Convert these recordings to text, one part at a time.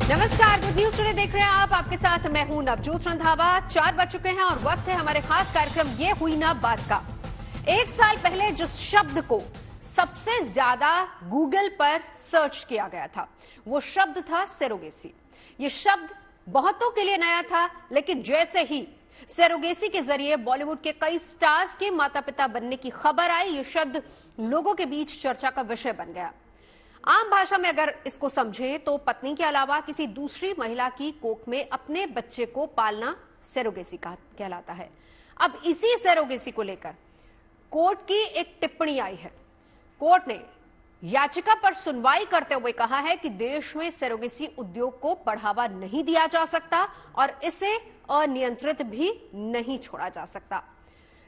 नमस्कार, good news today देख रहे हैं आप। आपके साथ मैं हूं नवजोत रंधावा। 4 बज चुके हैं और वक्त है हमारे खास कार्यक्रम ये हुई ना बात का। 1 साल पहले जिस शब्द को सबसे ज्यादा गूगल पर सर्च किया गया था वो शब्द था सरोगेसी। ये शब्द बहुतों के लिए नया था, लेकिन जैसे ही सरोगेसी के जरिए बॉलीवुड के कई स्टार्स के माता पिता बनने की खबर आई, ये शब्द लोगों के बीच चर्चा का विषय बन गया। आम भाषा में अगर इसको समझें तो पत्नी के अलावा किसी दूसरी महिला की कोख में अपने बच्चे को पालना सरोगेसी कहलाता है। अब इसी सरोगेसी को लेकर कोर्ट की एक टिप्पणी आई है। कोर्ट ने याचिका पर सुनवाई करते हुए कहा है कि देश में सरोगेसी उद्योग को बढ़ावा नहीं दिया जा सकता और इसे अनियंत्रित भी नहीं छोड़ा जा सकता।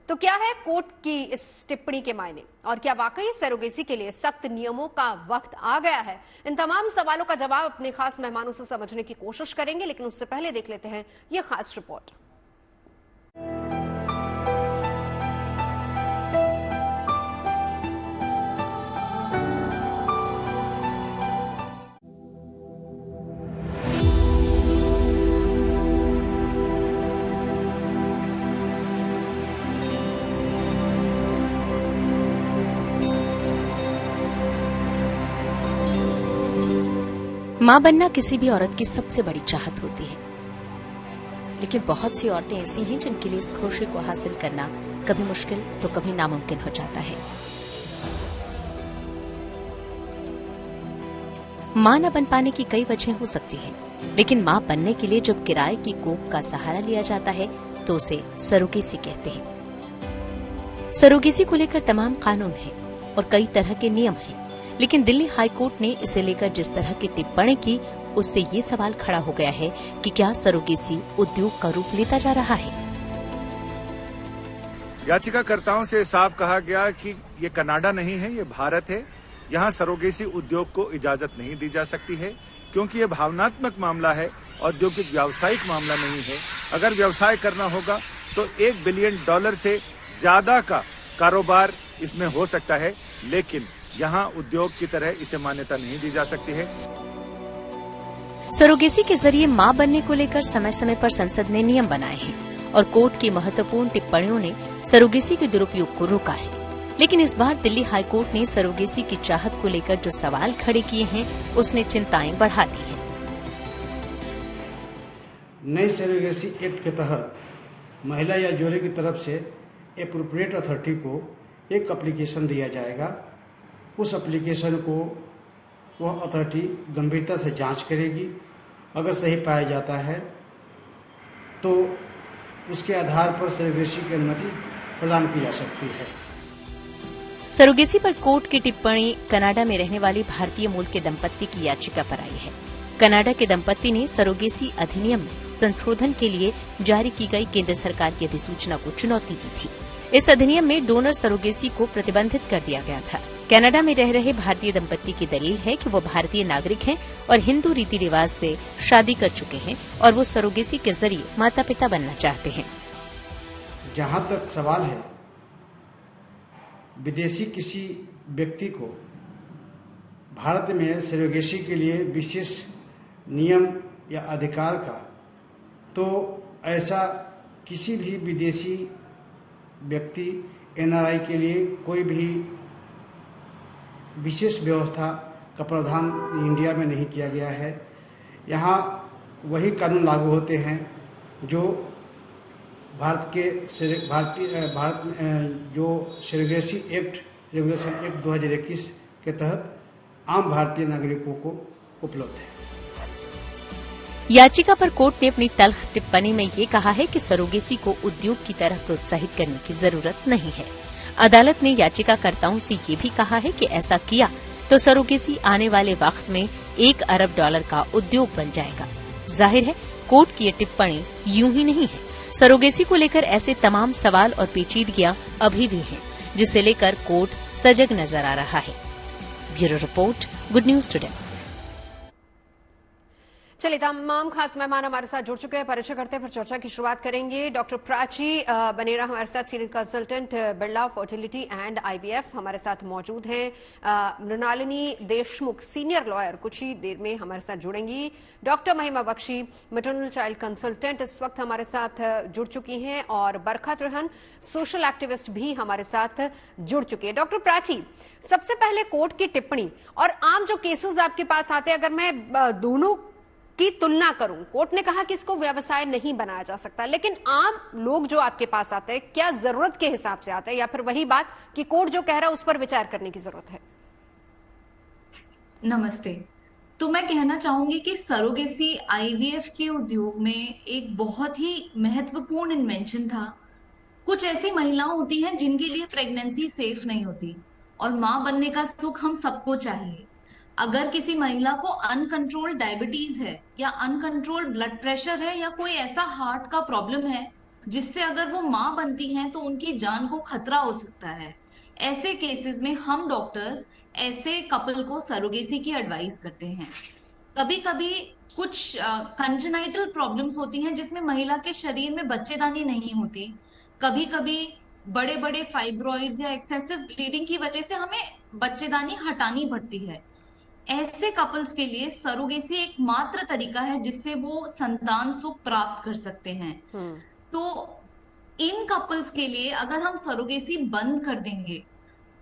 तो क्या है कोर्ट की इस टिप्पणी के मायने, और क्या वाकई सरोगेसी के लिए सख्त नियमों का वक्त आ गया है? इन तमाम सवालों का जवाब अपने खास मेहमानों से समझने की कोशिश करेंगे, लेकिन उससे पहले देख लेते हैं यह खास रिपोर्ट। मां बनना किसी भी औरत की सबसे बड़ी चाहत होती है, लेकिन बहुत सी औरतें ऐसी हैं जिनके लिए इस खुशी को हासिल करना कभी मुश्किल तो कभी नामुमकिन हो जाता है। मां न बन पाने की कई वजह हो सकती हैं, लेकिन मां बनने के लिए जब किराए की कोख का सहारा लिया जाता है तो उसे सरोगेसी कहते हैं। सरोगेसी को लेकर तमाम कानून हैं और कई तरह के नियम हैं, लेकिन दिल्ली हाई कोर्ट ने इसे लेकर जिस तरह की टिप्पणी की उससे ये सवाल खड़ा हो गया है कि क्या सरोगेसी उद्योग का रूप लेता जा रहा है। याचिकाकर्ताओं से साफ कहा गया कि ये कनाडा नहीं है, ये भारत है। यहाँ सरोगेसी उद्योग को इजाजत नहीं दी जा सकती है, क्योंकि ये भावनात्मक मामला है, औद्योगिक व्यावसायिक मामला नहीं है। अगर व्यवसाय करना होगा तो $1 बिलियन से ज्यादा का कारोबार इसमें हो सकता है, लेकिन यहाँ उद्योग की तरह इसे मान्यता नहीं दी जा सकती है। सरोगेसी के जरिए मां बनने को लेकर समय समय पर संसद ने नियम बनाए हैं और कोर्ट की महत्वपूर्ण टिप्पणियों ने सरोगेसी के दुरुपयोग को रोका है। लेकिन इस बार दिल्ली हाई कोर्ट ने सरोगेसी की चाहत को लेकर जो सवाल खड़े किए हैं उसने चिंताएं बढ़ा दी हैं। नए सरोगेसी एक्ट के तहत महिला या जोड़े की तरफ से एप्रोप्रिएट अथॉरिटी को एक एप्लीकेशन दिया जाएगा। उस एप्लीकेशन को वह अथॉरिटी गंभीरता से जांच करेगी। अगर सही पाया जाता है तो उसके आधार पर सरोगेसी की अनुमति प्रदान की जा सकती है। सरोगेसी पर कोर्ट की टिप्पणी कनाडा में रहने वाली भारतीय मूल के दंपत्ति की याचिका पर आई है। कनाडा के दंपत्ति ने सरोगेसी अधिनियम में संशोधन के लिए जारी की गई केंद्र सरकार की अधिसूचना को चुनौती दी थी। इस अधिनियम में डोनर सरोगेसी को प्रतिबंधित कर दिया गया था। कनाडा में रह रहे भारतीय दंपत्ति की दलील है कि वो भारतीय नागरिक हैं और हिंदू रीति रिवाज से शादी कर चुके हैं और वो सरोगेसी के जरिए माता पिता बनना चाहते हैं। जहां तक सवाल है विदेशी किसी व्यक्ति को भारत में सरोगेसी के लिए विशेष नियम या अधिकार का, तो ऐसा किसी भी विदेशी व्यक्ति एनआरआई के लिए कोई भी विशेष व्यवस्था का प्रावधान इंडिया में नहीं किया गया है। यहाँ वही कानून लागू होते हैं जो भारत जो सरोगेसी एक्ट रेगुलेशन एक्ट 2021 के तहत आम भारतीय नागरिकों को उपलब्ध है। याचिका पर कोर्ट ने अपनी तल्ख टिप्पणी में ये कहा है कि सरोगेसी को उद्योग की तरह प्रोत्साहित करने की जरूरत नहीं है। अदालत ने याचिकाकर्ताओं से ये भी कहा है कि ऐसा किया तो सरोगेसी आने वाले वक्त में $1 अरब का उद्योग बन जाएगा। जाहिर है कोर्ट की ये टिप्पणी यूं ही नहीं है। सरोगेसी को लेकर ऐसे तमाम सवाल और पेचीदगियां अभी भी हैं, जिसे लेकर कोर्ट सजग नजर आ रहा है। Bureau report, good news today. चलिए, तमाम खास मेहमान हमारे साथ जुड़ चुके हैं। परिचय करते हैं, फिर चर्चा की शुरुआत करेंगे। डॉक्टर प्राची बनेरा हमारे साथ, senior consultant Birla fertility and IVF हमारे साथ मौजूद हैं। मृणालिनी देशमुख सीनियर लॉयर कुछ ही देर में हमारे साथ जुड़ेंगी। डॉक्टर महिमा बख्शी मैटरनल चाइल्ड कंसल्टेंट इस वक्त हमारे साथ जुड़ चुकी हैं, और बरखा त्रिहन सोशल एक्टिविस्ट भी हमारे साथ जुड़ चुके हैं। डॉक्टर प्राची, सबसे पहले कोर्ट की टिप्पणी और आम जो केसेस आपके पास आते हैं, अगर मैं दोनों की तुलना करूं, कोर्ट ने कहा कि इसको व्यवसाय नहीं बनाया जा सकता, लेकिन आम लोग जो आपके पास आते हैं, क्या जरूरत के हिसाब से आते हैं, या फिर वही बात कि कोर्ट जो कह रहा है उस पर विचार करने की जरूरत है? नमस्ते। तो मैं कहना चाहूंगी कि सरोगेसी आईवीएफ के उद्योग में एक बहुत ही महत्वपूर्ण इन्वेंशन था। कुछ ऐसी महिलाएं होती हैं जिनके लिए प्रेगनेंसी सेफ नहीं होती, और मां बनने का सुख हम सबको चाहिए। अगर किसी महिला को अनकंट्रोल्ड डायबिटीज है, या अनकंट्रोल्ड ब्लड प्रेशर है, या कोई ऐसा हार्ट का प्रॉब्लम है जिससे अगर वो मां बनती हैं तो उनकी जान को खतरा हो सकता है, ऐसे केसेस में हम डॉक्टर्स ऐसे कपल को सरोगेसी की एडवाइस करते हैं। कभी कभी कुछ कंजेनाइटल प्रॉब्लम्स होती हैं जिसमें महिला के शरीर में बच्चेदानी नहीं होती। कभी कभी बड़े बड़े फाइब्रॉइड्स या एक्सेसिव ब्लीडिंग की वजह से हमें बच्चेदानी हटानी पड़ती है। ऐसे कपल्स के लिए सरोगेसी एकमात्र तरीका है जिससे वो संतान सुख प्राप्त कर सकते हैं। तो इन कपल्स के लिए अगर हम सरोगेसी बंद कर देंगे,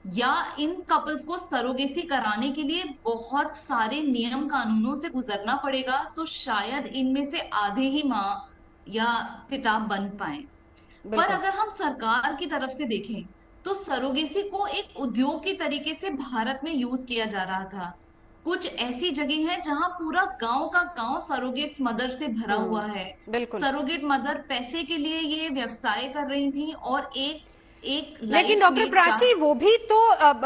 या इन कपल्स को सरोगेसी कराने के लिए बहुत सारे नियम कानूनों से गुजरना पड़ेगा, तो शायद इनमें से आधे ही माँ या पिता बन पाए। पर अगर हम सरकार की तरफ से देखें तो सरोगेसी को एक उद्योग की तरीके से भारत में यूज किया जा रहा था। कुछ ऐसी जगह है जहां पूरा गांव का गांव सरोगेट्स मदर से भरा हुआ है। सरोगेट मदर पैसे के लिए ये व्यवसाय कर रही थी, और एक लेकिन डॉक्टर प्राची, वो भी तो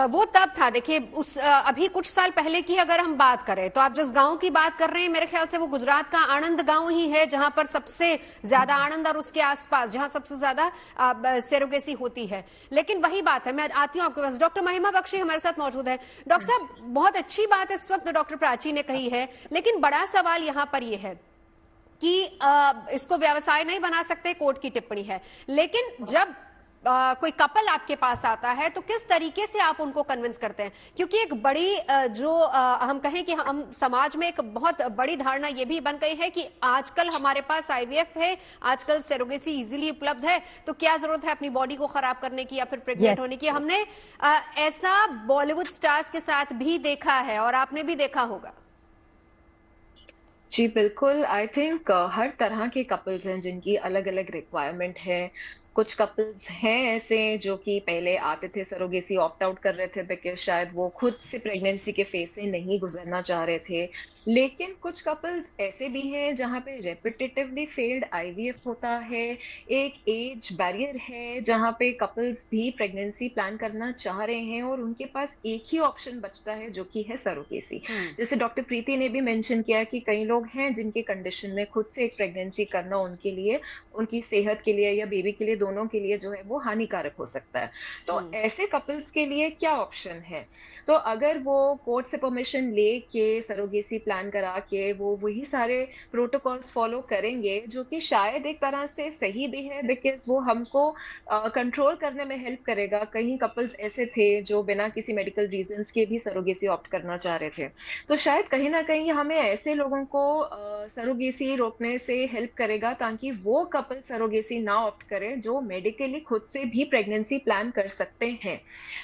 वो तब था। देखिए, उस अभी कुछ साल पहले की अगर हम बात करें, तो आप जिस गांव की बात कर रहे हैं, मेरे ख्याल से वो गुजरात का आणंद गांव ही है, जहां पर सबसे ज्यादा, आणंद और उसके आसपास जहां सबसे ज्यादा सरोगेसी होती है। लेकिन वही बात है, मैं आती हूँ आपके पास। डॉक्टर महिमा बख्शी हमारे साथ मौजूद है। डॉक्टर साहब, बहुत अच्छी बात इस वक्त डॉक्टर प्राची ने कही है, लेकिन बड़ा सवाल यहां पर यह है कि इसको व्यवसाय नहीं बना सकते, कोर्ट की टिप्पणी है। लेकिन जब कोई कपल आपके पास आता है, तो किस तरीके से आप उनको कन्विंस करते हैं? क्योंकि एक बड़ी जो हम कहें कि हम समाज में एक बहुत बड़ी धारणा ये भी बन गई है कि आजकल हमारे पास आईवीएफ है, आजकल सरोगेसी इजीली उपलब्ध है, तो क्या जरूरत है अपनी बॉडी को खराब करने की या फिर प्रेग्नेंट होने की। हमने ऐसा बॉलीवुड स्टार्स के साथ भी देखा है, और आपने भी देखा होगा। जी बिल्कुल। आई थिंक हर तरह के कपल्स हैं जिनकी अलग अलग रिक्वायरमेंट है। कुछ कपल्स हैं ऐसे जो कि पहले आते थे, सरोगेसी ऑप्ट आउट कर रहे थे बिकॉज शायद वो खुद से प्रेगनेंसी के फेज से नहीं गुजरना चाह रहे थे। लेकिन कुछ कपल्स ऐसे भी हैं जहाँ पे रेपिटेटिवली फेल्ड आईवीएफ होता है, एक एज बैरियर है जहाँ पे कपल्स भी प्रेगनेंसी प्लान करना चाह रहे हैं और उनके पास एक ही ऑप्शन बचता है जो कि है सरोगेसी। जैसे डॉक्टर प्रीति ने भी मेंशन किया कि कई लोग हैं जिनके कंडीशन में खुद से एक प्रेगनेंसी करना उनके लिए, उनकी सेहत के लिए या बेबी के लिए, दोनों के लिए जो है वो हानिकारक हो सकता है। तो ऐसे कपल्स के लिए क्या ऑप्शन है? तो अगर वो कोर्ट से परमिशन लेके सरोगेसी प्लान करा के वो वही सारे प्रोटोकॉल्स फॉलो करेंगे, जो कि शायद एक तरह से सही भी है बिकॉज वो हमको कंट्रोल करने में हेल्प करेगा। कई कपल्स ऐसे थे जो बिना किसी मेडिकल रीजंस के भी सरोगेसी ऑप्ट करना चाह रहे थे, तो शायद कहीं ना कहीं हमें ऐसे लोगों को सरोगेसी रोकने से हेल्प करेगा ताकि वो कपल सरोगेसी ना ऑप्ट करें जो मेडिकली खुद से भी प्रेगनेंसी प्लान कर सकते हैं।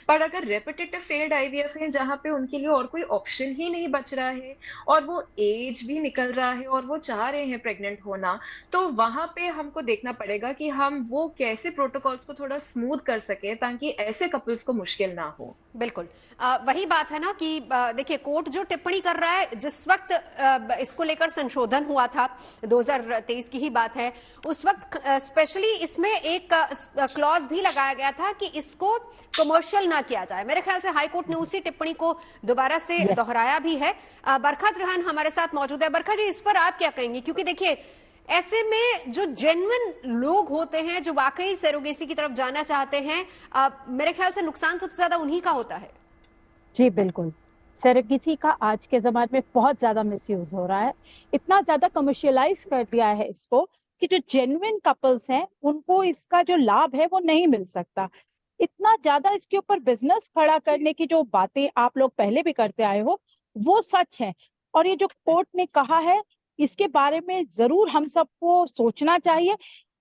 पर अगर रेपिटेटिव फेल्ड आईवीएफ है जहां पे उनके लिए और कोई ऑप्शन ही नहीं बच रहा है और वो एज भी निकल रहा है और वो चाह रहे हैं प्रेग्नेंट होना, तो वहां पे हमको देखना पड़ेगा कि हम वो कैसे प्रोटोकॉल्स को थोड़ा स्मूथ कर सके ताकि ऐसे कपल्स को मुश्किल ना हो। बिल्कुल वही बात है ना कि देखिए, कोर्ट जो टिप्पणी कर रहा है, जिस वक्त इसको लेकर संशोधन हुआ था 2023 की ही बात है, उस वक्त स्पेशली इसमें एक क्लॉज भी लगाया गया था कि इसको कमर्शियल ना किया जाए। मेरे ख्याल से हाई कोर्ट ने उसी टिप्पणी को दोबारा से दोहराया भी है। बरखा त्रिहन हमारे साथ मौजूद है। बरखा जी, इस पर आप क्या कहेंगे? क्योंकि देखिए, ऐसे में जो जेन्युइन लोग होते हैं, जो वाकई सरोगेसी की तरफ जाना चाहते हैं, मेरे ख्याल से नुकसान सबसे ज्यादा उन्हीं का होता है। जी बिल्कुल। सरोगेसी का आज के जमाने में बहुत ज्यादा मिसयूज हो रहा है। इतना ज्यादा कमर्शियलाइज कर दिया है इसको कि जो जेन्युइन कपल्स हैं उनको इसका जो लाभ है वो नहीं मिल सकता। इतना ज्यादा इसके ऊपर बिजनेस खड़ा करने की जो बातें आप लोग पहले भी करते आए हो वो सच है। और ये जो कोर्ट ने कहा है इसके बारे में जरूर हम सबको सोचना चाहिए।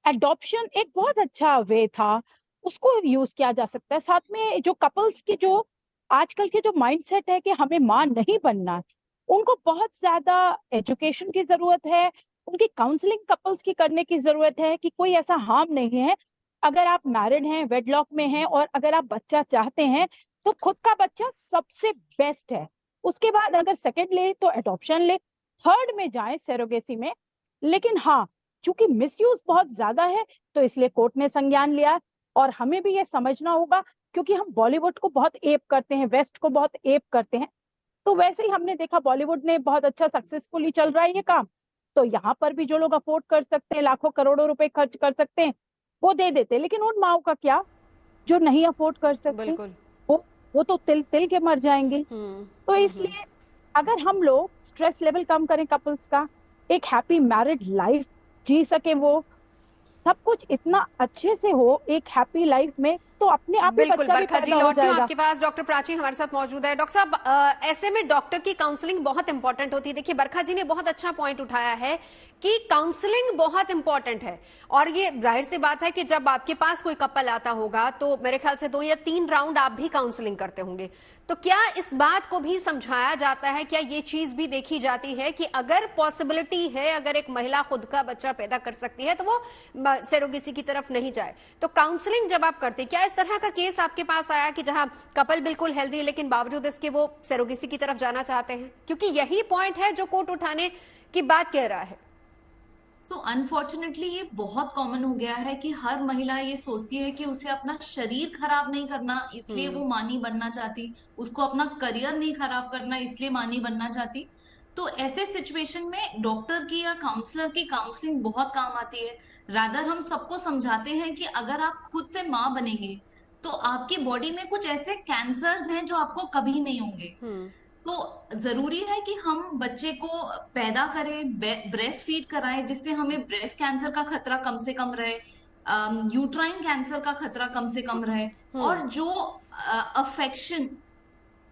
एडॉप्शन एक बहुत अच्छा वे था, उसको यूज किया जा सकता है। साथ में जो कपल्स की जो आजकल के जो माइंडसेट है कि हमें मां नहीं बनना है, उनको बहुत ज्यादा एजुकेशन की जरूरत है, उनकी काउंसलिंग कपल्स की करने की जरूरत है कि कोई ऐसा हार्म नहीं है। अगर आप मैरिड हैं, वेडलॉक में हैं और अगर आप बच्चा चाहते हैं तो खुद का बच्चा सबसे बेस्ट है। उसके बाद अगर सेकंड ले तो एडॉप्शन ले, थर्ड में जाए सरोगेसी में। लेकिन हाँ, चूंकि मिसयूज बहुत ज्यादा है तो इसलिए कोर्ट ने संज्ञान लिया। और हमें भी ये समझना होगा, क्योंकि हम बॉलीवुड को बहुत एप करते हैं, वेस्ट को बहुत एप करते हैं, तो वैसे ही हमने देखा बॉलीवुड ने बहुत अच्छा सक्सेसफुली चल रहा है ये काम। तो यहाँ पर भी जो लोग अफोर्ड कर सकते हैं, लाखों करोड़ों रुपए खर्च कर सकते हैं, वो दे देते हैं। लेकिन उन माओ का क्या जो नहीं अफोर्ड कर सकते? बिल्कुल। वो तो तिल तिल के मर जाएंगे। तो इसलिए अगर हम लोग स्ट्रेस लेवल कम करें कपल्स का, एक हैप्पी मैरिड लाइफ जी सके, वो सब कुछ इतना अच्छे से हो एक हैप्पी लाइफ में, तो अपने आप ही बिल्कुल। बच्चा भी बरखा जी, पैदा हो लौटती हूँ जाएगा। आपके पास। डॉक्टर प्राची हमारे साथ मौजूद है। डॉक्टर साहब, ऐसे में डॉक्टर की काउंसलिंग बहुत इंपॉर्टेंट होती है। देखिए, बरखा जी ने बहुत अच्छा पॉइंट उठाया है कि काउंसलिंग बहुत इंपॉर्टेंट है। और ये जाहिर सी बात है कि जब आपके पास कोई कपल आता होगा तो मेरे ख्याल से 2 या 3 राउंड आप भी काउंसलिंग करते होंगे। तो क्या इस बात को भी समझाया जाता है, क्या ये चीज भी देखी जाती है कि अगर पॉसिबिलिटी है, अगर एक महिला खुद का बच्चा पैदा कर सकती है तो वो सरोगेसी की तरफ नहीं जाए? तो काउंसलिंग जब आप करते, क्या इस तरह का केस आपके पास आया कि जहां कपल बिल्कुल हेल्दी है लेकिन बावजूद इसके वो सरोगेसी की तरफ जाना चाहते हैं? क्योंकि यही पॉइंट है जो कोर्ट उठाने की बात कह रहा है। अनफॉर्चुनेटली ये बहुत कॉमन हो गया है कि हर महिला ये सोचती है कि उसे अपना शरीर खराब नहीं करना, इसलिए वो मां नहीं बनना चाहती, उसको अपना करियर नहीं खराब करना, इसलिए मां नहीं बनना चाहती। तो ऐसे सिचुएशन में डॉक्टर की या काउंसलर की काउंसलिंग बहुत काम आती है। रादर हम सबको समझाते हैं कि अगर आप खुद से मां बनेंगे तो आपकी बॉडी में कुछ ऐसे कैंसर्स हैं जो आपको कभी नहीं होंगे। तो जरूरी है कि हम बच्चे को पैदा करें, ब्रेस्ट फीड कराएं, जिससे हमें ब्रेस्ट कैंसर का खतरा कम से कम रहे, यूट्राइन कैंसर का खतरा कम से कम रहे। और जो अफेक्शन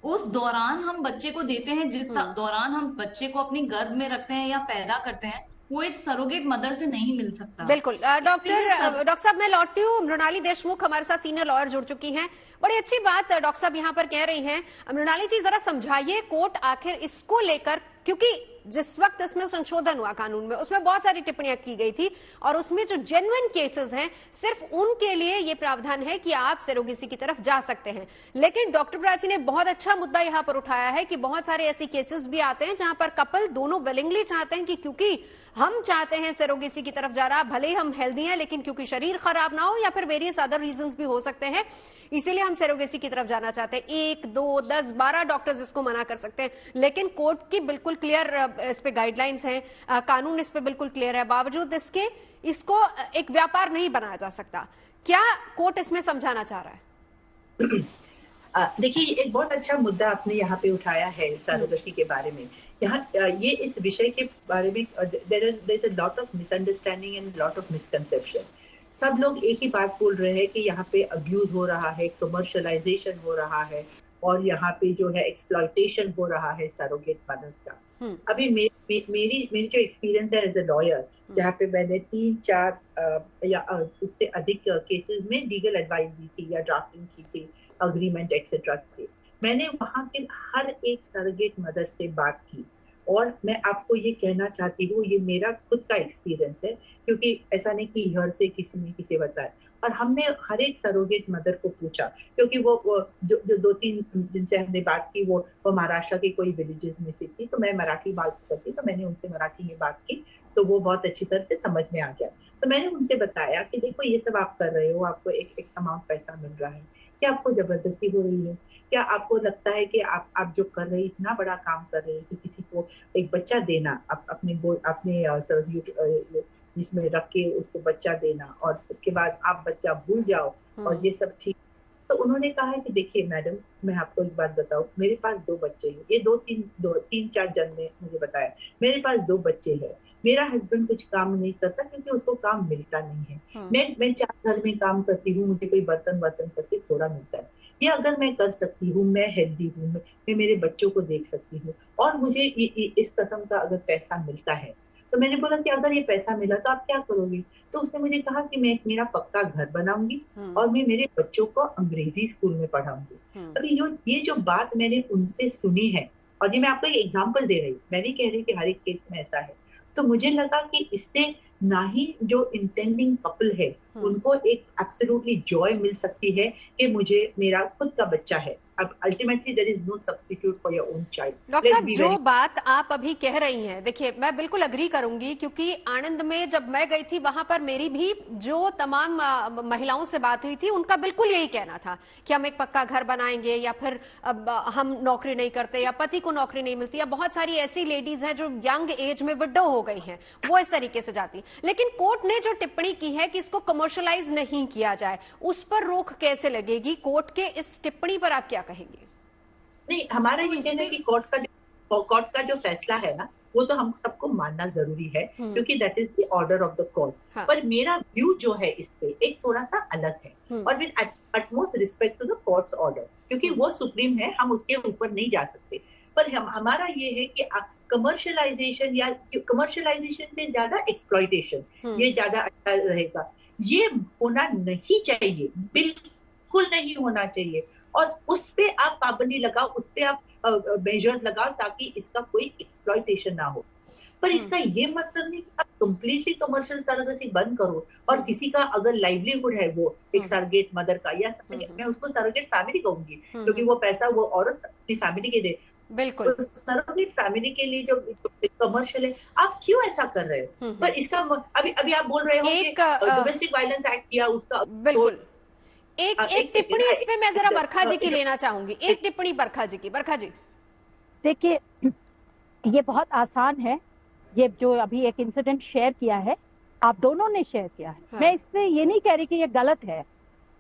उस दौरान हम बच्चे को देते हैं, जिस दौरान हम बच्चे को अपने गर्भ में रखते हैं या पैदा करते हैं, वो एक सरोगेट मदर से नहीं मिल सकता। बिल्कुल। डॉक्टर साहब, मैं लौटती हूँ। मृणाली देशमुख हमारे साथ सीनियर लॉयर जुड़ चुकी हैं। बड़ी अच्छी बात डॉक्टर साहब यहाँ पर कह रही हैं। मृणाली जी, जरा समझाइए कोर्ट आखिर इसको लेकर, क्योंकि जिस वक्त इसमें संशोधन हुआ कानून में, उसमें बहुत सारी टिप्पणियां की गई थी और उसमें जो जेन्युइन केसेस हैं सिर्फ उनके लिए ये प्रावधान है कि आप सरोगेसी की तरफ जा सकते हैं। लेकिन डॉक्टर प्राची ने बहुत अच्छा मुद्दा यहाँ पर उठाया है कि बहुत सारे ऐसे केसेस भी आते हैं जहां पर कपल दोनों विलिंगली चाहते हैं कि क्योंकि हम चाहते हैं सरोगेसी की तरफ जा रहा, भले ही हम हेल्दी हैं लेकिन क्योंकि शरीर खराब ना हो या फिर वेरियस अदर रीजंस भी हो सकते हैं, इसीलिए हम सरोगेसी की तरफ जाना चाहते हैं। 1, 2, 10, 12 डॉक्टर्स इसको मना कर सकते हैं, लेकिन कोर्ट की बिल्कुल क्लियर इस पे गाइडलाइंस हैं, कानून इस पे बिल्कुल क्लियर है। बावजूद इसके इसको एक व्यापार नहीं बनाया जा सकता। क्या कोर्ट इसमें समझाना चाह रहा है? देखिए, एक बहुत अच्छा मुद्दा आपने यहाँ पे उठाया है सरोगेसी के बारे में। यहाँ ये इस विषय के बारे में there is a lot of misunderstanding and lot of misconception. सब लोग एक ही बात बोल रहे हैं कि यहाँ पे अब्यूज हो रहा है, कमर्शियलाइजेशन हो रहा है और यहाँ पे जो है एक्सप्लॉयटेशन हो रहा है सरोगेट मदर्स का। अभी मेरी जो एक्सपीरियंस है एज अ लॉयर, जहाँ पे मैंने 3-4 या उससे अधिक केसेस में लीगल एडवाइस दी थी या ड्राफ्टिंग की थी, अग्रीमेंट एक्सेट्रा की, मैंने वहाँ के हर एक सरोगेट मदर से बात की। और मैं आपको ये कहना चाहती हूँ, ये मेरा खुद का एक्सपीरियंस है, क्योंकि ऐसा नहीं कि घर से किसी ने किसे बताया। और हमने हर एक सरोगेट मदर को पूछा, क्योंकि वो जो 2-3 जिनसे हमने बात की वो महाराष्ट्र के कोई विलेजेस में से थी, तो मैं मराठी बात करती, तो मैंने उनसे मराठी में बात की, तो वो बहुत अच्छी तरह से समझ में आ गया। तो मैंने उनसे बताया कि देखो, ये सब आप कर रहे हो, आपको एक अमाउंट पैसा मिल रहा है, क्या आपको जबरदस्ती हो रही है? क्या आपको लगता है कि आप जो कर रहे हैं, इतना बड़ा काम कर रहे हैं कि किसी को एक बच्चा देना, अपने जिसमें रख के उसको बच्चा देना और उसके बाद आप बच्चा भूल जाओ और ये सब ठीक? तो उन्होंने कहा कि देखिए मैडम, मैं आपको एक बात बताऊं, मेरे पास 2 बच्चे हैं। ये 3-4 जन ने मुझे बताया, मेरे पास 2 बच्चे हैं। मेरा हस्बैंड कुछ काम नहीं करता क्योंकि उसको काम मिलता नहीं है। मैं 4 घर में काम करती हूँ, मुझे कोई बर्तन करके थोड़ा मिलता है। ये अगर मैं कर सकती हूँ, मैं हेल्दी हूँ, मैं मेरे बच्चों को देख सकती हूँ, और मुझे इस किस्म का अगर पैसा मिलता है, तो मैंने बोला कि अगर ये पैसा मिला तो आप क्या करोगी? तो उसने मुझे कहा कि मैं एक मेरा पक्का घर बनाऊंगी और मैं मेरे बच्चों को अंग्रेजी स्कूल में पढ़ाऊंगी। अभी ये जो बात मैंने उनसे सुनी है, और ये मैं आपको एक एग्जांपल दे रही हूँ, मैं नहीं कह रही कि हर एक केस में ऐसा है, तो मुझे लगा कि इससे ना ही जो इंटेंडिंग कपल है उनको एक एब्सोल्युटली जॉय मिल सकती है कि मुझे मेरा खुद का बच्चा है। अब ultimately there is no substitute for your own child. Doctor साहब, जो बात आप अभी कह रही हैं, देखिए मैं बिल्कुल अग्री करूंगी, क्योंकि आनंद में जब मैं गई थी वहां पर मेरी भी जो तमाम महिलाओं से बात हुई थी, उनका बिल्कुल यही कहना था कि हम एक पक्का घर बनाएंगे, या फिर हम नौकरी नहीं करते, या पति को नौकरी नहीं मिलती, या बहुत सारी ऐसी लेडीज हैं जो यंग एज में विडो हो गई हैं, वो इस तरीके से जाती। लेकिन कोर्ट ने जो टिप्पणी की है कि इसको कमर्शियलाइज नहीं किया जाए, उस पर रोक कैसे लगेगी? कोर्ट के इस टिप्पणी पर आप क्या कहेंगे? नहीं, हमारा ये कहना है कि कोर्ट का जो फैसला है ना, वो तो हम सबको मानना जरूरी है, क्योंकि that is the order of the court. पर मेरा व्यू जो है इस पे एक थोड़ा सा अलग है, और with utmost respect to the courts order, क्योंकि वो सुप्रीम है, हम उसके ऊपर नहीं जा सकते। पर हमारा ये है कि कमर्शियलाइजेशन या कमर्शियलाइजेशन से ज्यादा एक्सप्लॉइटेशन, ये ज्यादा अच्छा रहेगा। ये होना नहीं चाहिए, बिल्कुल नहीं होना चाहिए, और उस पे आप पाबंदी लगाओ, उस पे आप मेजर्स लगाओ, ताकि इसका कोई एक्सप्लॉइटेशन ना हो। पर इसका ये मतलब नहीं कि आप कंप्लीटली कमर्शियल सरोगेसी बंद करो, और किसी का अगर लाइवलीहुड है वो एक सरोगेट मदर का, या मैं उसको सरोगेट फैमिली कहूंगी, क्योंकि वो पैसा वो औरत अपनी फैमिली के दे। बिल्कुल, तो सरोगेट फैमिली के लिए जो कमर्शियल है, आप क्यों ऐसा कर रहे हो? पर इसका अभी आप बोल रहे हो कि डोमेस्टिक वायलेंस एक्ट किया उसका, बिल्कुल। एक टिप्पणी इस पे मैं जरा बरखा जी की लेना चाहूंगी, एक टिप्पणी बरखा जी की। बरखा जी, देखिए, ये बहुत आसान है, ये जो अभी एक इंसिडेंट शेयर किया है, आप दोनों ने शेयर किया है। मैं इससे ये नहीं कह रही कि ये गलत है,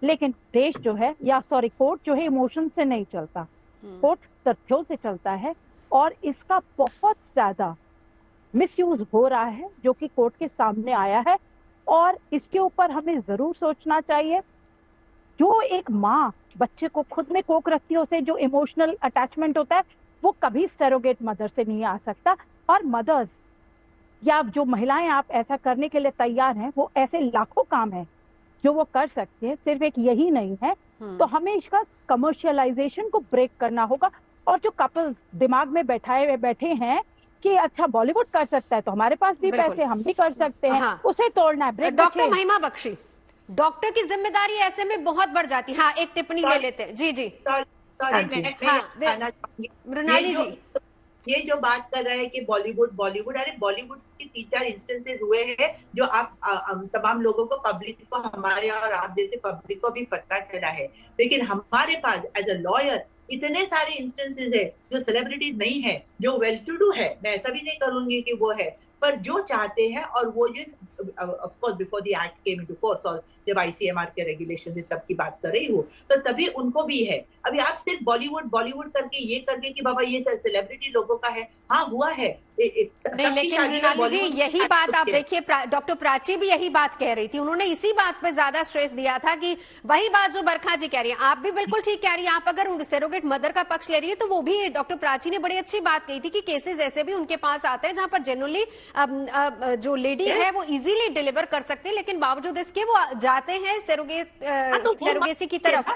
लेकिन देश जो है, या सॉरी कोर्ट जो है, इमोशन से नहीं चलता, कोर्ट तथ्यों से चलता है, और इसका बहुत ज्यादा मिसयूज हो रहा है जो कि कोर्ट के सामने आया है, और इसके ऊपर हमें जरूर सोचना चाहिए। जो एक माँ बच्चे को खुद में कोख रखती है, उसे जो इमोशनल अटैचमेंट होता है, वो कभी सरोगेट मदर से नहीं आ सकता। और मदर्स या जो महिलाएं आप ऐसा करने के लिए तैयार हैं, वो ऐसे लाखों काम हैं जो वो कर सकते हैं, सिर्फ एक यही नहीं है। तो हमें इसका कमर्शियलाइजेशन को ब्रेक करना होगा, और जो कपल्स दिमाग में बैठे हैं कि अच्छा बॉलीवुड कर सकता है तो हमारे पास भी पैसे, हम भी कर सकते हैं, उसे तोड़ना है। डॉक्टर महिमा बख्शी, डॉक्टर की जिम्मेदारी ऐसे में बहुत बढ़ जाती है। हाँ, एक टिप्पणी ले लेते हैं। जी जी, मृणाली जी, ये जो बात कर रहे हैं कि बॉलीवुड, अरे बॉलीवुड के 3-4 इंस्टेंसेस हुए हैं जो आप तमाम लोगों को, पब्लिक को, हमारे और आप जैसे पब्लिक को भी पता चला है। लेकिन हमारे पास एज अ लॉयर इतने सारे इंस्टेंसेस है जो सेलिब्रिटीज नहीं है, जो वेल टू डू है, मैं ऐसा भी नहीं करूंगी कि वो है, पर जो चाहते हैं, और वो ये of course before the act came into force, और जब आईसीएमआर के रेगुलेशन तब की बात कर रही हूँ, तो तभी उनको भी है। अभी आप सिर्फ बॉलीवुड करके ये करके कि बाबा ये सेलिब्रिटी लोगों का है, हाँ हुआ है, नहीं, लेकिन मृणाली जी यही बात आप देखिए, डॉक्टर प्राची भी यही बात कह रही थी, उन्होंने इसी बात पे ज्यादा स्ट्रेस दिया था कि वही बात जो बरखा जी कह रही है, आप भी बिल्कुल ठीक कह रही है। आप अगर सरोगेट मदर का पक्ष ले रही है, तो वो भी डॉक्टर प्राची ने बड़ी अच्छी बात कही थी कि केसेस ऐसे भी उनके पास आते हैं जहां पर जनरली जो लेडी है वो इजीली डिलीवर कर सकते हैं, लेकिन बावजूद इसके वो जाते हैं सरोगेसी की तरफ।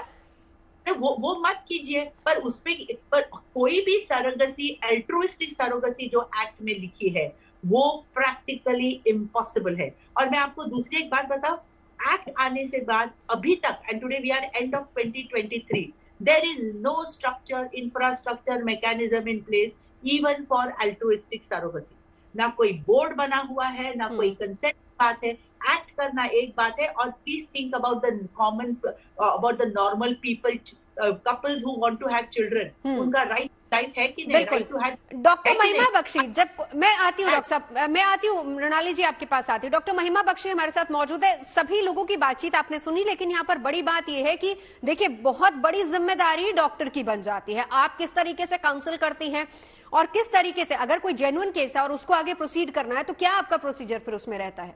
वो मत कीजिए, पर कोई भी सरोगेसी, एल्ट्रुइस्टिक सरोगेसी जो एक्ट में लिखी है, वो प्रैक्टिकली इम्पॉसिबल है। और मैं आपको दूसरी एक बात बताऊं, एक्ट आने से बाद अभी तक, and today we are end of 2023, there is no structure, infrastructure, mechanism in place even for altruistic surrogacy. ना कोई बोर्ड बना हुआ है, ना कोई कंसेंट बात है। एक्ट करना एक बात है, और please think about the common, about the normal people, couples who want to have children, उनका राइट राइट है कि नहीं? बिल्कुल। Right to have. डॉक्टर महिमा बख्शी, जब मैं आती हूँ, डॉक्टर साहब मैं आती हूँ, मृणाली जी आपके पास आती हूँ। डॉक्टर महिमा बख्शी हमारे साथ मौजूद है। सभी लोगों की बातचीत आपने सुनी, लेकिन यहाँ पर बड़ी बात यह है कि देखिए बहुत बड़ी जिम्मेदारी डॉक्टर की बन जाती है। आप किस तरीके से काउंसिल करती हैं और किस तरीके से, अगर कोई जेन्युइन केस है और उसको आगे प्रोसीड करना है, तो क्या आपका प्रोसीजर फिर उसमें रहता है?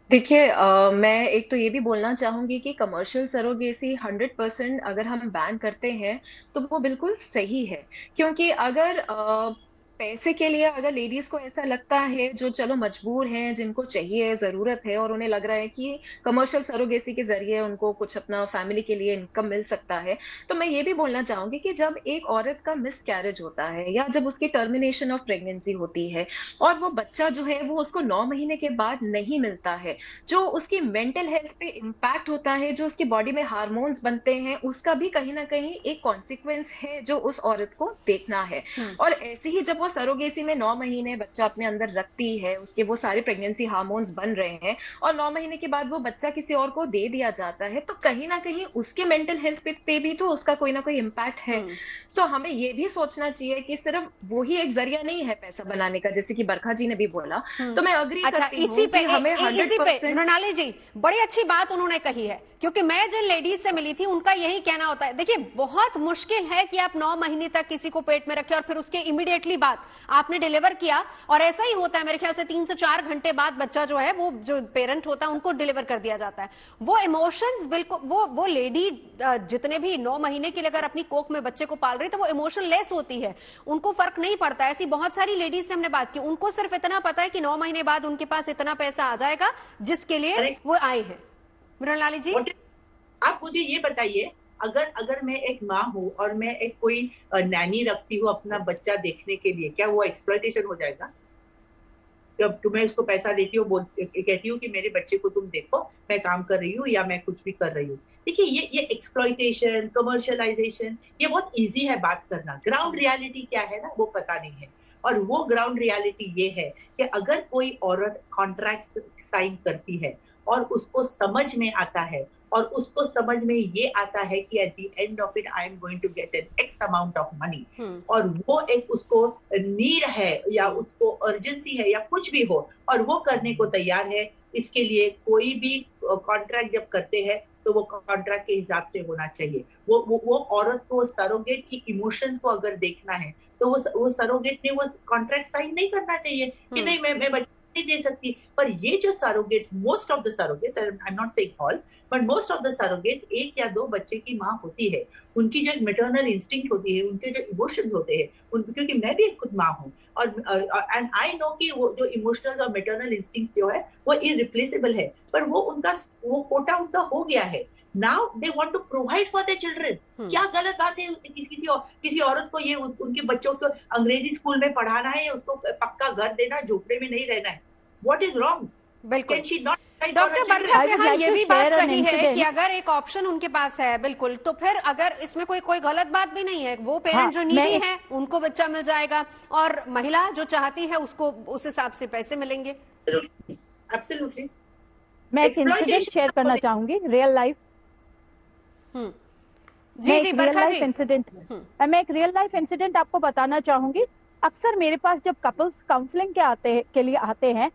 देखिए, मैं एक तो ये भी बोलना चाहूंगी कि कमर्शियल सरोगेसी 100% अगर हम बैन करते हैं तो वो बिल्कुल सही है। क्योंकि अगर पैसे के लिए अगर लेडीज को ऐसा लगता है, जो चलो मजबूर हैं, जिनको चाहिए, जरूरत है, और उन्हें लग रहा है कि कमर्शियल सरोगेसी के जरिए उनको कुछ अपना फैमिली के लिए इनकम मिल सकता है, तो मैं ये भी बोलना चाहूंगी कि जब एक औरत का मिस कैरेज होता है या जब उसकी टर्मिनेशन ऑफ प्रेगनेंसी होती है और वो बच्चा जो है वो उसको 9 महीने के बाद नहीं मिलता है, जो उसकी मेंटल हेल्थ पे इम्पैक्ट होता है, जो उसकी बॉडी में हार्मोन्स बनते हैं, उसका भी कहीं ना कहीं एक कॉन्सिक्वेंस है जो उस औरत को देखना है। और ऐसे ही जब वो सरोगेसी में 9 महीने बच्चा अपने अंदर रखती है, उसके वो सारे प्रेगनेंसी हार्मोन्स बन रहे हैं और 9 महीने के बाद वो बच्चा किसी और को दे दिया जाता है, तो कहीं ना कहीं उसके मेंटल हेल्थ पे भी तो उसका कोई ना कोई इम्पैक्ट है। सो हमें ये भी सोचना चाहिए कि सिर्फ वो ही एक जरिया नहीं है पैसा बनाने का, जैसे कि बरखा जी ने भी बोला। तो मैं अग्री करती हूँ कि हमें 100%। मृणाली जी बड़ी अच्छी बात उन्होंने कही है, क्योंकि मैं जिन लेडीज से मिली थी उनका यही कहना होता है, देखिए बहुत मुश्किल है कि आप 9 महीने तक किसी को पेट में रखें और फिर उसके इमीडिएटली बाद आपने डिलीवर किया, और ऐसा ही होता है मेरे ख्याल से 3 से 4 घंटे बाद बच्चा जो है, वो जो पेरेंट होता है उनको डिलीवर कर दिया जाता है। वो इमोशंस बिल्कुल, वो लेडी जितने भी 9 महीने के लिए अगर अपनी कोख में बच्चे को पाल रही, तो वो इमोशनलेस होती है, उनको फर्क नहीं पड़ता। ऐसी बहुत सारी लेडीज से हमने बात की, उनको सिर्फ इतना पता है कि 9 महीने बाद उनके पास इतना पैसा आ जाएगा जिसके लिए वो आए हैं। मृणाली जी, आप मुझे ये बताइए, अगर मैं एक माँ हूँ और मैं एक कोई नैनी रखती हूँ अपना बच्चा देखने के लिए, क्या वो एक्सप्लॉयटेशन हो जाएगा? जब तुम्हें उसको पैसा देती हूँ, कहती हूँ कि मेरे बच्चे को तुम देखो, मैं काम कर रही हूँ या मैं कुछ भी कर रही हूँ। देखिए ये एक्सप्लॉयटेशन, कमर्शियलाइजेशन, ये बहुत इजी है बात करना। ग्राउंड रियलिटी क्या है ना, वो पता नहीं है। और वो ग्राउंड रियलिटी ये है कि अगर कोई औरत कॉन्ट्रैक्ट साइन करती है और उसको समझ में आता है और उसको समझ में ये आता है कि at the end of it I am going to get an X amount of money, और वो एक उसको नीड है या उसको अर्जेंसी है या कुछ भी हो और वो करने को तैयार है, इसके लिए कोई भी कॉन्ट्रैक्ट जब करते हैं तो वो कॉन्ट्रैक्ट के हिसाब से होना चाहिए। वो औरत को, सरोगेट की इमोशंस को अगर देखना है तो वो सरोगेट ने वो कॉन्ट्रैक्ट साइन नहीं करना चाहिए कि नहीं मैं बच्चे नहीं दे सकती। पर ये जो surrogates, most of the surrogates, I am not saying all, but most of the surrogates 1 या 2 बच्चे की माँ होती है। उनकी जो मेटर्नल इंस्टिंक्ट होती है, उनके जो इमोशंस होते हैं, क्योंकि मैं भी खुद माँ हूँ और एंड आई नो कि वो जो इमोशनल और मेटर्नल इंस्टिंक्ट जो है वो इरिप्लेसेबल है, पर वो कोटा उनका हो गया है। Now they want to provide for their children. क्या गलत बात है किसी औरत को ये उनके बच्चों को अंग्रेजी स्कूल में पढ़ाना है, उसको पक्का घर देना, झोपड़े में नहीं रहना है? What is wrong? बिल्कुल। Can she not? Doctor Barkat Rehan, ये भी बात सही है कि अगर एक ऑप्शन उनके पास है, बिल्कुल, तो फिर अगर इसमें कोई गलत बात भी नहीं है। वो पेरेंट जो नीडी है उनको बच्चा मिल जाएगा और महिला जो चाहती है उसको उस हिसाब से पैसे मिलेंगे। एब्सोल्युटली। मैं एक इंसिडेंट शेयर करना चाहूंगी, रियल लाइफ। जी बरखा जी, मैं एक रियल लाइफ इंसिडेंट आपको बताना चाहूंगी। अक्सर मेरे पास जब कपल्स काउंसलिंग के लिए आते हैं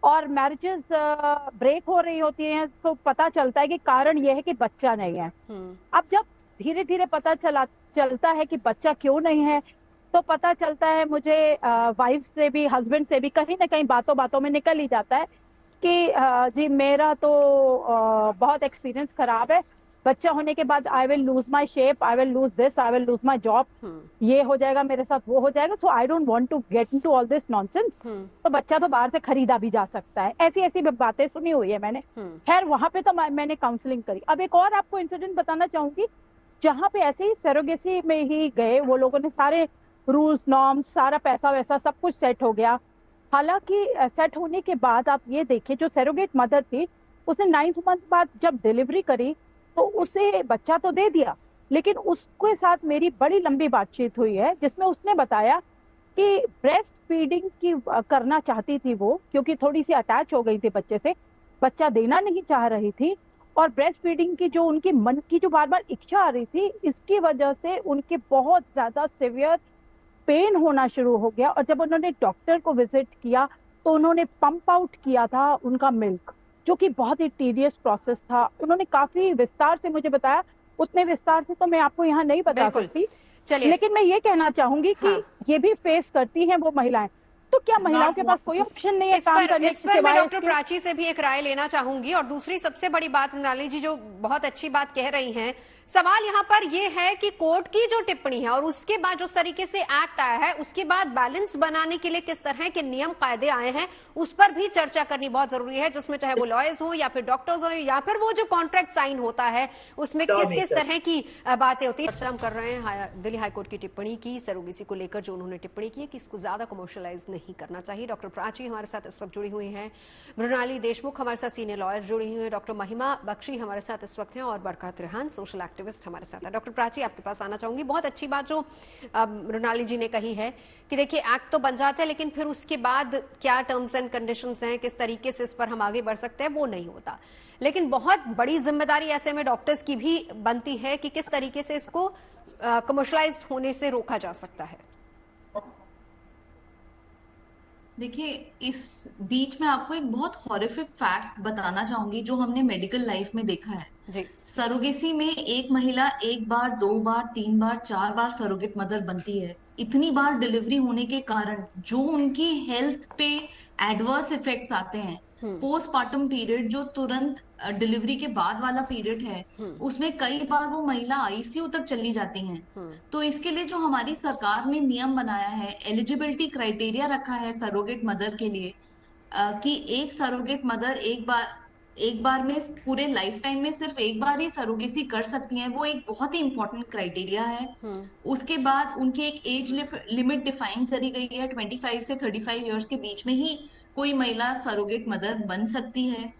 और मैरिजेस ब्रेक हो रही होती हैं, तो पता चलता है कि कारण यह है कि बच्चा नहीं है। अब जब धीरे धीरे पता चलता है कि बच्चा क्यों नहीं है, तो पता चलता है मुझे वाइफ से भी, हस्बैंड से भी कहीं ना कहीं बातों में निकल ही जाता है कि जी मेरा तो बहुत एक्सपीरियंस खराब है, बच्चा होने के बाद I will lose my shape, I will lose this, I will lose my job, ये हो जाएगा मेरे साथ, वो हो जाएगा, so I don't want to get into all this nonsense. तो बच्चा तो बाहर से खरीदा भी जा सकता है, ऐसी बातें सुनी हुई है मैंने। खैर वहां पे तो मैंने काउंसलिंग करी। अब एक और आपको इंसिडेंट बताना चाहूंगी, जहां पे ऐसे ही सरोगेसी में ही गए, वो लोगों ने सारे रूल्स नॉर्म्स, सारा पैसा वैसा सब कुछ सेट हो गया। हालांकि सेट होने के बाद आप ये देखिए, जो सरोगेट मदर थी उसने 9th मंथ बाद जब डिलीवरी करी तो उसे बच्चा तो दे दिया, लेकिन उसके साथ मेरी बड़ी लंबी बातचीत हुई है जिसमें उसने बताया कि ब्रेस्ट फीडिंग की करना चाहती थी वो, क्योंकि थोड़ी सी अटैच हो गई थी बच्चे से, बच्चा देना नहीं चाह रही थी और ब्रेस्ट फीडिंग की जो उनके मन की जो बार बार इच्छा आ रही थी, इसकी वजह से उनके बहुत ज्यादा सिवियर पेन होना शुरू हो गया। और जब उन्होंने डॉक्टर को विजिट किया तो उन्होंने पंप आउट किया था उनका मिल्क, जो कि बहुत ही टीडियस प्रोसेस था। उन्होंने काफी विस्तार से मुझे बताया, उतने विस्तार से तो मैं आपको यहाँ नहीं बता सकती, लेकिन मैं ये कहना चाहूंगी कि ये भी फेस करती हैं वो महिलाएं। तो क्या महिलाओं के पास कोई ऑप्शन नहीं है काम करने के सिवाय? मैं डॉक्टर प्राची से भी एक राय लेना चाहूंगी। और दूसरी सबसे बड़ी बात मृणाली जी जो बहुत अच्छी बात कह रही हैं, सवाल यहाँ पर यह है कि कोर्ट की जो टिप्पणी है और उसके बाद जो तरीके से एक्ट आया है, उसके बाद बैलेंस बनाने के लिए किस तरह के नियम कायदे आए हैं, उस पर भी चर्चा करनी बहुत जरूरी है, जिसमें चाहे वो लॉयर्स हो या फिर डॉक्टर्स हो या फिर वो जो कॉन्ट्रैक्ट साइन होता है उसमें किस किस तरह की बातें होती है। हम कर रहे हैं दिल्ली हाईकोर्ट की टिप्पणी की सरोगेसी को लेकर, जो उन्होंने टिप्पणी की है कि इसको ज्यादा कमर्शियलाइज नहीं करना चाहिए। डॉक्टर प्राची हमारे साथ इस वक्त जुड़ी हुई है, मृणाली देशमुख हमारे साथ सीनियर लॉयर जुड़ी हुई है, डॉक्टर महिमा बख्शी हमारे साथ इस वक्त हैं और बरकत रेहान सोशल एक्टिविस्ट हमारे साथ है। डॉक्टर प्राची आपके पास आना चाहूंगी। बहुत अच्छी बात जो मृणाली जी ने कही है कि देखिए एक्ट तो बन जाता है, लेकिन फिर उसके बाद क्या टर्म्स एंड कंडीशंस हैं, किस तरीके से इस पर हम आगे बढ़ सकते हैं, वो नहीं होता। लेकिन बहुत बड़ी जिम्मेदारी ऐसे में डॉक्टर्स की भी बनती है कि किस तरीके से इसको कमर्शलाइज होने से रोका जा सकता है। देखिए, इस बीच में आपको एक बहुत हॉरिफिक फैक्ट बताना चाहूंगी जो हमने मेडिकल लाइफ में देखा है जी। सरोगेसी में एक महिला 1 बार 2 बार 3 बार 4 बार सरोगेट मदर बनती है। इतनी बार डिलीवरी होने के कारण जो उनकी हेल्थ पे एडवर्स इफेक्ट्स आते हैं, पोस्टमार्टम पीरियड जो तुरंत डिलीवरी के बाद वाला पीरियड है, उसमें कई बार वो महिला आईसीयू तक चली जाती हैं। तो इसके लिए जो हमारी सरकार ने नियम बनाया है, एलिजिबिलिटी क्राइटेरिया रखा है सरोगेट मदर के लिए, कि एक सरोगेट मदर एक बार में पूरे लाइफ टाइम में सिर्फ एक बार ही सरोगेसी कर सकती हैं, वो एक बहुत ही इंपॉर्टेंट क्राइटेरिया है। उसके बाद उनकी एक एज लिमिट डिफाइन करी गई है, 25 से 35 इयर्स के बीच में ही कोई महिला सरोगेट मदर बन सकती है।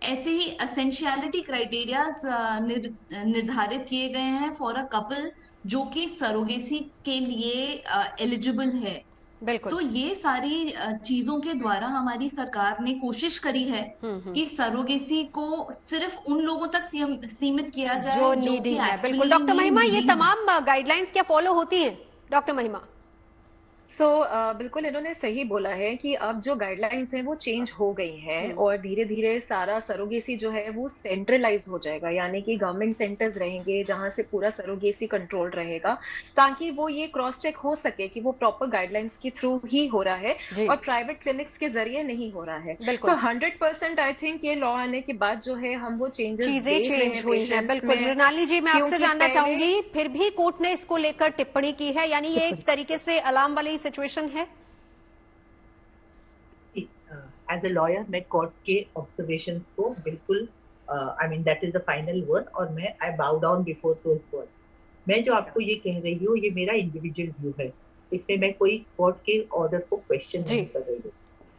ऐसे ही एसेंशियलिटी क्राइटेरियाज निर्धारित किए गए हैं फॉर अ कपल जो कि सरोगेसी के लिए एलिजिबल है। बिल्कुल। तो ये सारी चीजों के द्वारा हमारी सरकार ने कोशिश करी है कि सरोगेसी को सिर्फ उन लोगों तक सीमित किया जाए जो नीडी है। बिल्कुल। डॉक्टर महिमा, ये तमाम गाइडलाइंस क्या फॉलो होती हैं? डॉक्टर महिमा। बिल्कुल इन्होंने सही बोला है कि अब जो गाइडलाइंस हैं वो चेंज हो गई हैं और धीरे धीरे सारा सरोगेसी जो है वो सेंट्रलाइज हो जाएगा, यानी कि गवर्नमेंट सेंटर्स रहेंगे जहां से पूरा सरोगेसी कंट्रोल रहेगा, ताकि वो ये क्रॉस चेक हो सके कि वो प्रॉपर गाइडलाइंस के थ्रू ही हो रहा है और प्राइवेट क्लिनिक्स के जरिए नहीं हो रहा है। तो 100% आई थिंक ये लॉ आने के बाद जो है हम वो चीजें चेंज हुई हैं। बिल्कुल। मृणाली जी, मैं आपसे जानना चाहूंगी, फिर भी कोर्ट ने इसको लेकर टिप्पणी की है, यानी ये एक तरीके से अलार्म वाली सिचुएशन है? एज अ लॉयर मैं कोर्ट के ऑब्जर्वेशंस को बिल्कुल I mean that is the final word और मैं आई बाउ डाउन बिफोर दोस वर्ड्स। मैं जो आपको ये कह रही हूँ ये मेरा इंडिविजुअल व्यू है, इसमें मैं कोई कोर्ट के ऑर्डर को क्वेश्चन नहीं कर रही हूँ।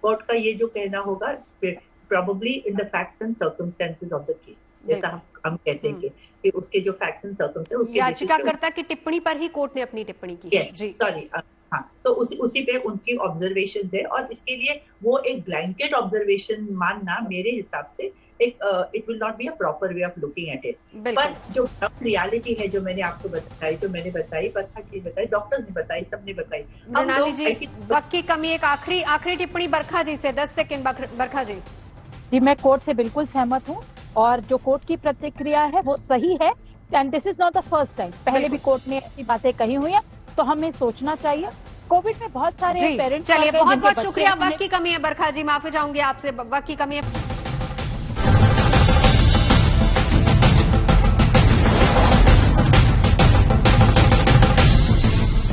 कोर्ट का ये जो कहना होगा probably in the facts and circumstances of the case, जैसा हम कहते हैं कि उसके जो फैक्ट्स एंड सर्कमस्टेंसेस, याचिकाकर्ता की टिप्पणी पर ही कोर्ट ने अपनी टिप्पणी की है। जी सॉरी, हाँ, तो उसी पे उनकी ऑब्जर्वेशन है और इसके लिए वो एक ब्लैंकेट ऑब्जर्वेशन मानना मेरे हिसाब से एक it will not be a proper way of looking at it. पर जो रियलिटी है जो मैंने आपको बताई, जो मैंने बताई, बरखा जी बताई, डॉक्टर्स ने बताई, सबने बताई। मृणाली जी, वक्त की कमी, एक आखिरी टिप्पणी बरखा जी से 10 सेकेंड। बरखा जी। जी, मैं कोर्ट से बिल्कुल सहमत हूँ और जो कोर्ट की प्रतिक्रिया है वो सही है and this is not the first time, पहले भी कोर्ट ने ऐसी बातें कही हुई है, तो हमें सोचना चाहिए। कोविड में बहुत सारे पेरेंट्स, चलिए बहुत बहुत शुक्रिया। वक्त की कमी है बरखा जी, माफी चाहूंगी आपसे, वक्त की कमी है।